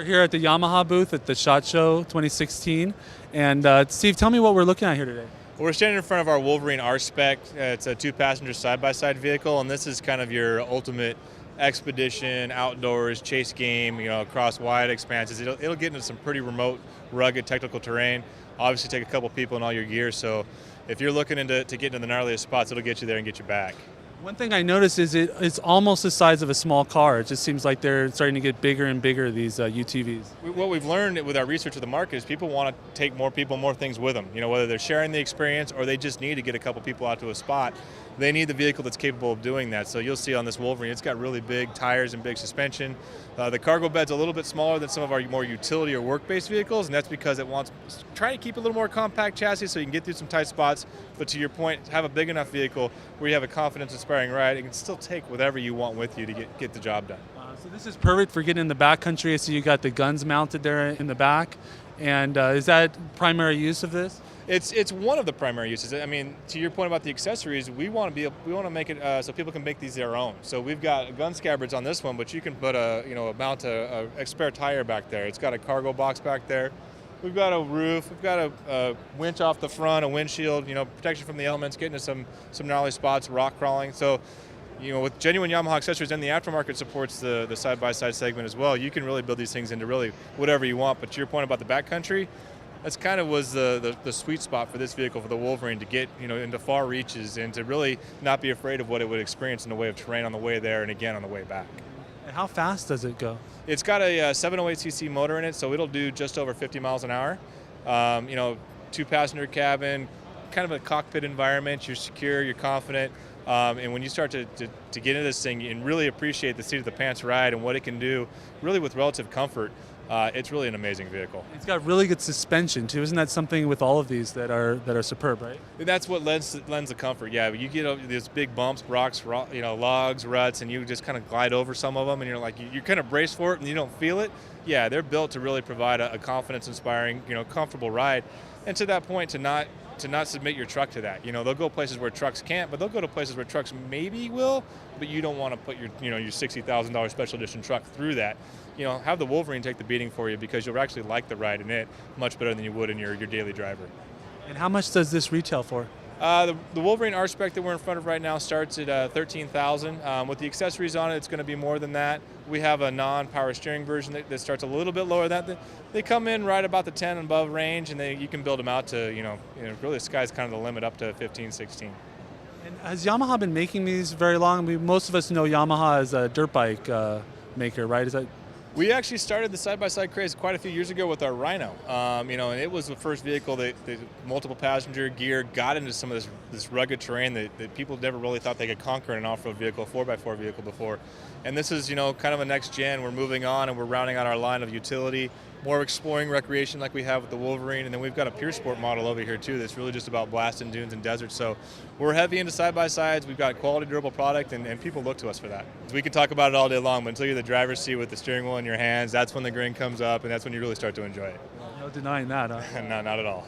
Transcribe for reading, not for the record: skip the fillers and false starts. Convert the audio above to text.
here at the Yamaha booth at the SHOT Show 2016. And Steve, tell me what we're looking at here today. We're standing in front of our Wolverine R-Spec. It's a two-passenger side-by-side vehicle, and this is kind of your ultimate expedition, outdoors, chase game, across wide expanses. It'll get into some pretty remote, rugged, technical terrain. Obviously take a couple people and all your gear, so if you're looking to get into the gnarliest spots, it'll get you there and get you back. One thing I noticed is it's almost the size of a small car. It just seems like they're starting to get bigger and bigger, these UTVs. What we've learned with our research of the market is people want to take more people, more things with them. Whether they're sharing the experience or they just need to get a couple people out to a spot, they need the vehicle that's capable of doing that. So you'll see on this Wolverine, it's got really big tires and big suspension. The cargo bed's a little bit smaller than some of our more utility or work-based vehicles, and that's because it wants try to keep a little more compact chassis so you can get through some tight spots. But to your point, have a big enough vehicle where you have a confidence-inspiring ride. It can still take whatever you want with you to get the job done. So this is perfect for getting in the backcountry. I see you got the guns mounted there in the back. And is that primary use of this? It's one of the primary uses. I mean, to your point about the accessories, we want to make it so people can make these their own. So we've got gun scabbards on this one, but you can put mount a spare tire back there. It's got a cargo box back there. We've got a roof. We've got a winch off the front, a windshield. Protection from the elements, getting to some gnarly spots, rock crawling. So, with genuine Yamaha accessories, and the aftermarket supports the side-by-side segment as well. You can really build these things into really whatever you want. But to your point about the backcountry, that's kind of was the sweet spot for this vehicle, for the Wolverine, to get into far reaches and to really not be afraid of what it would experience in the way of terrain on the way there and again on the way back. And how fast does it go? It's got a 708cc motor in it, so it'll do just over 50 miles an hour. Two-passenger cabin, kind of a cockpit environment. You're secure, you're confident. And when you start to get into this thing and really appreciate the seat of the pants ride and what it can do, really with relative comfort, it's really an amazing vehicle. It's got really good suspension too. Isn't that something with all of these that are superb, right? That's what lends the comfort. Yeah, you get over these big bumps, rocks, logs, ruts, and you just kind of glide over some of them, and you're kind of braced for it, and you don't feel it. Yeah, they're built to really provide a confidence-inspiring, comfortable ride, and to that point, to not submit your truck to that. They'll go places where trucks can't, but they'll go to places where trucks maybe will, but you don't want to put your $60,000 special edition truck through that. Have the Wolverine take the beating for you, because you'll actually like the ride in it much better than you would in your daily driver. And how much does this retail for? The Wolverine R-Spec that we're in front of right now starts at $13,000. With the accessories on it, it's going to be more than that. We have a non-power steering version that starts a little bit lower than that. They come in right about the 10 and above range, and you can build them out to, really the sky's kind of the limit, up to 15, 16. And has Yamaha been making these very long? Most of us know Yamaha as a dirt bike maker, right? Is that? We actually started the side-by-side craze quite a few years ago with our Rhino, and it was the first vehicle that multiple passenger gear got into some of this rugged terrain that people never really thought they could conquer in an off-road vehicle, 4x4 vehicle before. And this is, kind of a next gen. We're moving on, and we're rounding out our line of utility, more exploring recreation like we have with the Wolverine, and then we've got a pure sport model over here too that's really just about blasting dunes and deserts. So we're heavy into side-by-sides. We've got quality, durable product, and people look to us for that. We can talk about it all day long, but until you're the driver's seat with the steering wheel in your hands, that's when the grin comes up, and that's when you really start to enjoy it. No denying that, huh? No, not at all.